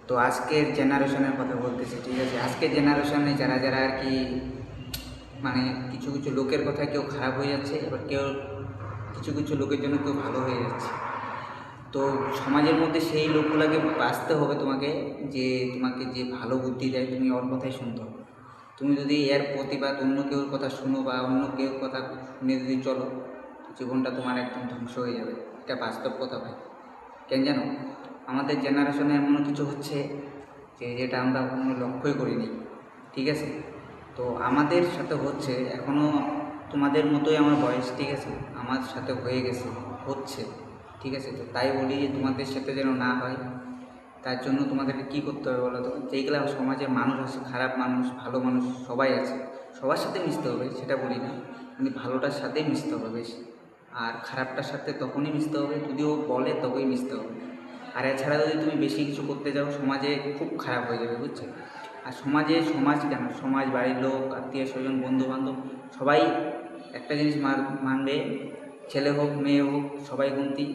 তো আজকের জেনারেশনের কথা বলতেছি, ঠিক আছে? আজকের জেনারেশনে যারা যারা আর কি মানে কিছু কিছু লোকের কথায় কেউ খারাপ হয়ে যাচ্ছে, এবার কেউ কিছু কিছু লোকের জন্য কেউ ভালো হয়ে যাচ্ছে। তো সমাজের মধ্যে সেই লোকগুলোকে বাঁচতে হবে তোমাকে, যে তোমাকে যে ভালো বুদ্ধি দেয় তুমি ওর কথাই শুনতে হবে। তুমি যদি এর প্রতিবাদ অন্য কেউর কথা শুনো বা অন্য কেউর কথা শুনে যদি চলো, জীবনটা তোমার একদম ধ্বংস হয়ে যাবে। এটা বাস্তব কথা ভাই। কেন জানো, আমাদের জেনারেশনে এমন কিছু হচ্ছে যে যেটা আমরা কোনো লক্ষ্যই করিনি, ঠিক আছে? তো আমাদের সাথে হচ্ছে এখনও, তোমাদের মতোই আমার বয়স, ঠিক আছে? আমার সাথে হয়ে গেছে, হচ্ছে, ঠিক আছে? তো তাই বলি যে তোমাদের সাথে যেন না হয়, তার জন্য তোমাদেরকে কী করতে হবে বলো তো? যেইগুলো সমাজে মানুষ আছে, খারাপ মানুষ ভালো মানুষ সবাই আছে, সবার সাথে মিশতে হবে সেটা বলি না, কিন্তু ভালোটার সাথেই মিশতে হবে বেশি। আর খারাপটার সাথে তখনই মিশতে হবে যদি ও বলে, তবেই মিশতে হবে। আর এছাড়া যদি তুমি বেশি কিছু করতে যাও, সমাজে খুব খারাপ হয়ে যাবে, বুঝছো? আর সমাজ কেন, সমাজ, বাড়ির লোক, আত্মীয় স্বজন, বন্ধুবান্ধব সবাই একটা জিনিস মানবে, ছেলে হোক মেয়ে হোক সবাই গুনতি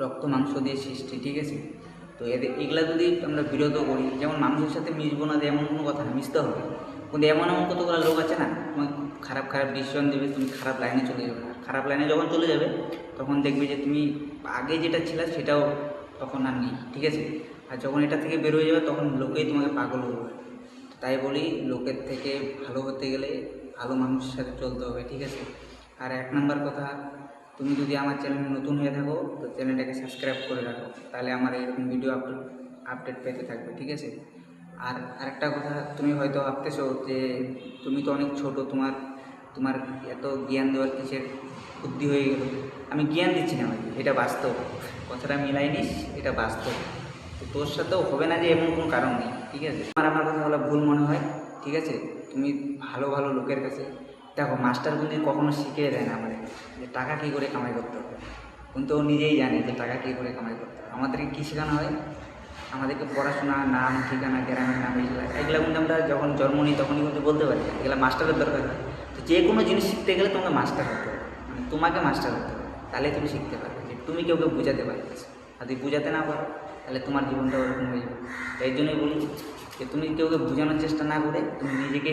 রক্ত মাংস দিয়ে সৃষ্টি, ঠিক আছে? তো এগুলা যদি আমরা বিরত করি, যেমন মানুষের সাথে মিশবো না এমন কোনো কথা না, মিশতে হবে। কিন্তু এমন এমন কতগুলো লোক আছে না, তোমাকে খারাপ খারাপ ডিসিশন দেবে, তুমি খারাপ লাইনে চলে যাবে। আর খারাপ লাইনে যখন চলে যাবে তখন দেখবে যে তুমি আগে যেটা ছিল সেটাও তখন আর নেই, ঠিক আছে? আর যখন এটা থেকে বের হয়ে যাবে তখন লোকেই তোমাকে পাগল বলবে। তাই বলি, লোকের থেকে ভালো হতে গেলে ভালো মানুষের সাথে চলতে হবে, ঠিক আছে? আর এক নম্বর কথা, তুমি যদি আমার চ্যানেলে নতুন হয়ে থাকো তো চ্যানেলটাকে সাবস্ক্রাইব করে রাখো, তাহলে আমার এরকম ভিডিও আপডেট পেতে থাকবে, ঠিক আছে? আর আরেকটা কথা, তুমি হয়তো ভাবতেছো যে তুমি তো অনেক ছোট, তোমার তোমার এত জ্ঞান দেওয়ার কিসের বুদ্ধি হয়ে গেল। আমি জ্ঞান দিচ্ছি না ভাই, এটা বাস্তব, কথাটা মিলাই নিস, এটা বাস্তব। তো তোর সাথেও হবে না যে এমন কোনো কারণ নেই, ঠিক আছে? আমার কথা হলো ভুল মনে হয়, ঠিক আছে? তুমি ভালো ভালো লোকের কাছে দেখো, মাস্টার কিন্তু কখনো শিখিয়ে দেয় না আমাদের যে টাকা কী করে কামাই করতে হবে, কিন্তু ও নিজেই জানে যে টাকা কী করে কামাই করতে হবে। আমাদেরকে কী শেখানো হয়? আমাদেরকে পড়াশোনা, নাম ঠিকানা, গ্রামের নাম, এগুলো কিন্তু আমরা যখন জন্ম নিই তখনই কিন্তু বলতে পারি, এগুলো মাস্টারের দরকার হয়। তো যে কোনো জিনিস শিখতে গেলে তোমাকে মাস্টার হতে হবে, মানে তোমাকে মাস্টার হতে হবে, তাহলে তুমি শিখতে পারবে যে তুমি কেউকে বোঝাতে পারবে। আর যদি বোঝাতে না পারো তাহলে তোমার জীবনটা ওরকম হয়ে যাবে। এই জন্যই বলি যে তুমি কেউকে বোঝানোর চেষ্টা না করে তুমি নিজেকে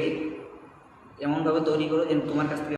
এমনভাবে তৈরি করো যেন তোমার কাছ থেকে